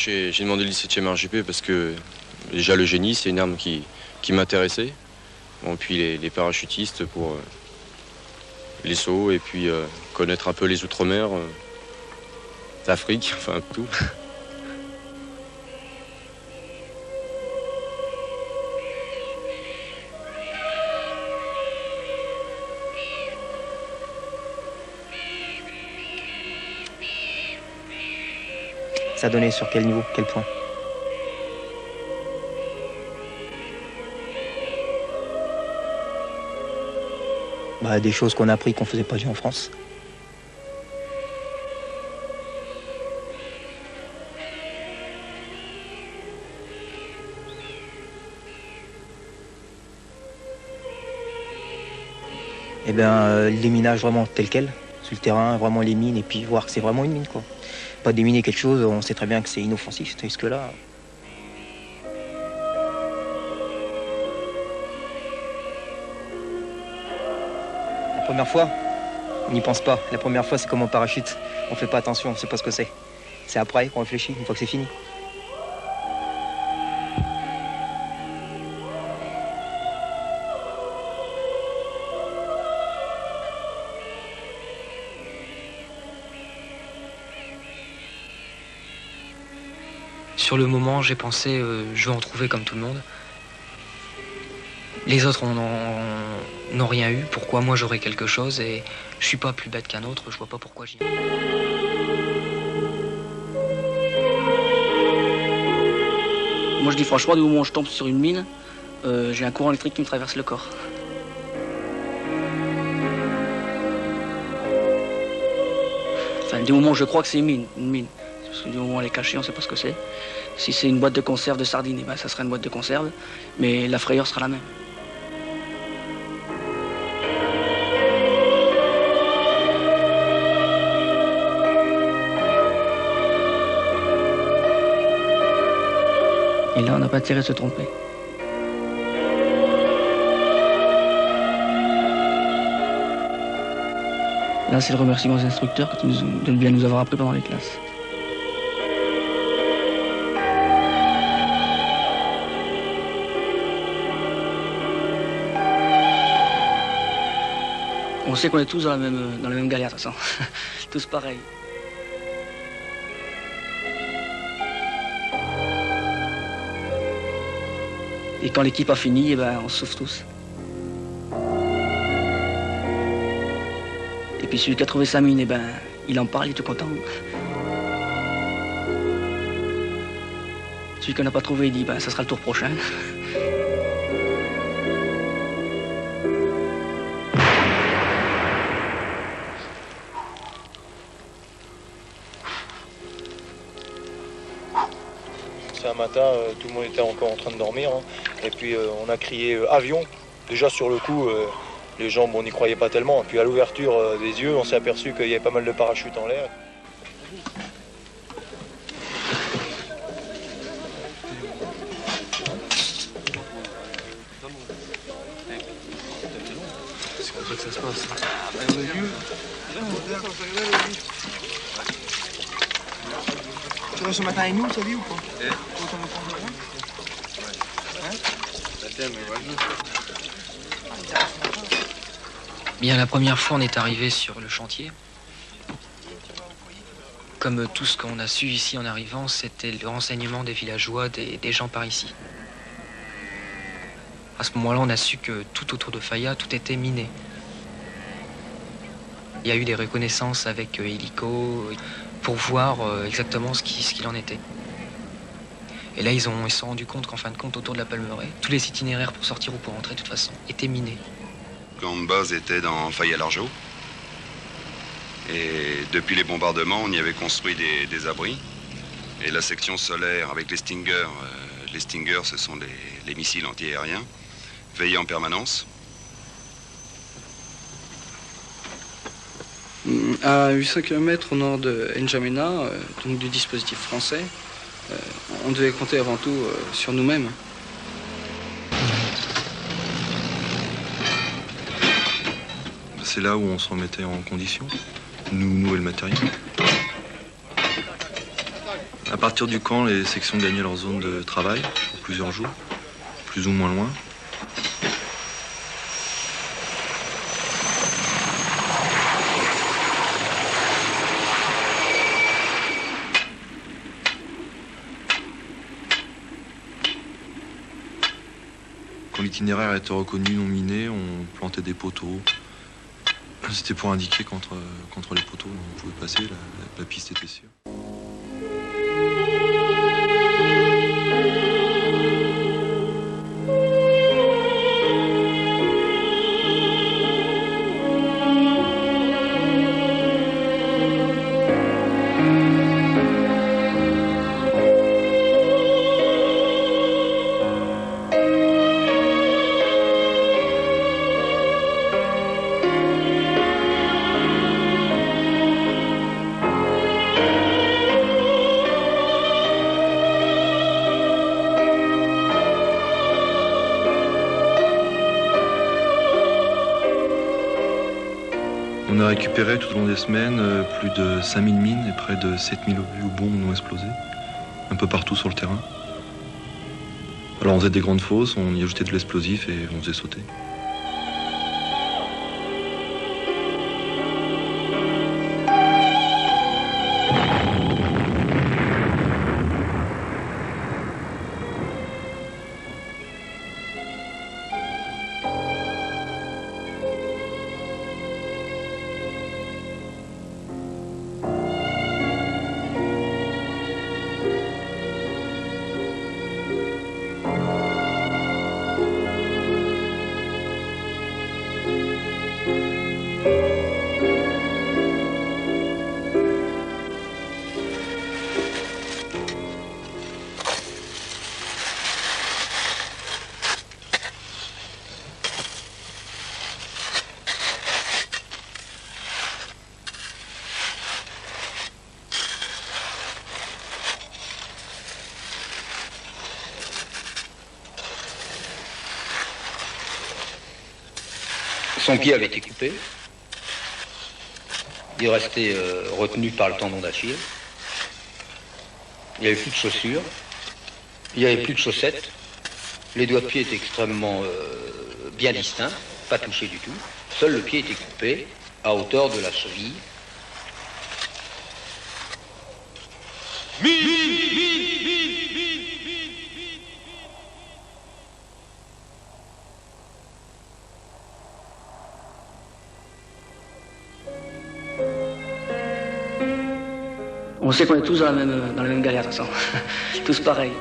j'ai demandé le 17e RJP parce que déjà le génie, c'est une arme qui m'intéressait. Bon, puis les parachutistes pour les sauts et puis connaître un peu les outre-mer, l'Afrique, enfin tout. Ça donnait sur quel niveau, quel point? Bah, des choses qu'on a appris qu'on faisait pas bien en France. Et les minages vraiment tel quel, sur le terrain, vraiment les mines, et puis voir que c'est vraiment une mine, quoi. Pas déminer quelque chose, on sait très bien que c'est inoffensif, tandis que là... La première fois, on n'y pense pas. La première fois, c'est comme en parachute. On fait pas attention, on sait pas ce que c'est. C'est après qu'on réfléchit, une fois que c'est fini. Sur le moment, j'ai pensé, je vais en trouver comme tout le monde. Les autres n'ont rien eu. Pourquoi moi j'aurais quelque chose? Et je suis pas plus bête qu'un autre. Je vois pas pourquoi j'y ai. Moi je dis franchement, du moment où je tombe sur une mine, j'ai un courant électrique qui me traverse le corps. Enfin, du moment où je crois que c'est une mine. Parce que du moment où elle est cachée, on ne sait pas ce que c'est. Si c'est une boîte de conserve de sardines, eh ben, ça sera une boîte de conserve, mais la frayeur sera la même. Et là, on n'a pas intérêt à se tromper. Là, c'est le remerciement aux instructeurs de bien nous avoir appris pendant les classes. On sait qu'on est tous dans la même galère, de toute façon. Tous pareils. Et quand l'équipe a fini, eh ben, on souffre tous. Et puis celui qui a trouvé sa mine, eh ben, il en parle, il est tout content. Celui qui n'a pas trouvé, il dit, ben, ça sera le tour prochain. Un matin, tout le monde était encore en train de dormir, hein. Et puis on a crié avion. Déjà sur le coup, les gens n'y croyaient pas tellement. Et puis à l'ouverture des yeux, on s'est aperçu qu'il y avait pas mal de parachutes en l'air. C'est comme ça que ça se passe. Tu vas ce matin avec nous, ça dit ou pas? Bien, la première fois, on est arrivé sur le chantier. Comme tout ce qu'on a su ici en arrivant, c'était le renseignement des villageois, des gens par ici. À ce moment-là, on a su que tout autour de Faya, tout était miné. Il y a eu des reconnaissances avec hélico pour voir exactement ce qu'il en était. Et là, ils se sont rendus compte qu'en fin de compte, autour de la Palmeraie, tous les itinéraires pour sortir ou pour entrer, de toute façon, étaient minés. Le camp de base était dans Faya-Largeau. Et depuis les bombardements, on y avait construit des abris. Et la section solaire avec les Stinger, ce sont les missiles antiaériens, veillait en permanence. À 800 km au nord de N'Djamena, donc du dispositif français, on devait compter avant tout sur nous-mêmes. C'est là où on se remettait en condition, nous et le matériel. À partir du camp, les sections gagnaient leur zone de travail pour plusieurs jours, plus ou moins loin. Quand l'itinéraire était reconnu non miné, on plantait des poteaux. C'était pour indiquer qu'entre les poteaux, on pouvait passer, la piste était sûre. On a récupéré tout au long des semaines plus de 5000 mines et près de 7000 obus ou bombes non explosées, un peu partout sur le terrain. Alors on faisait des grandes fosses, on y ajoutait de l'explosif et on faisait sauter. Son pied avait été coupé. Il restait retenu par le tendon d'Achille. Il n'y avait plus de chaussures. Il n'y avait plus de chaussettes. Les doigts de pied étaient extrêmement bien distincts, pas touchés du tout. Seul le pied était coupé à hauteur de la cheville. On sait qu'on est tous dans la même galère, de toute façon. Tous pareils.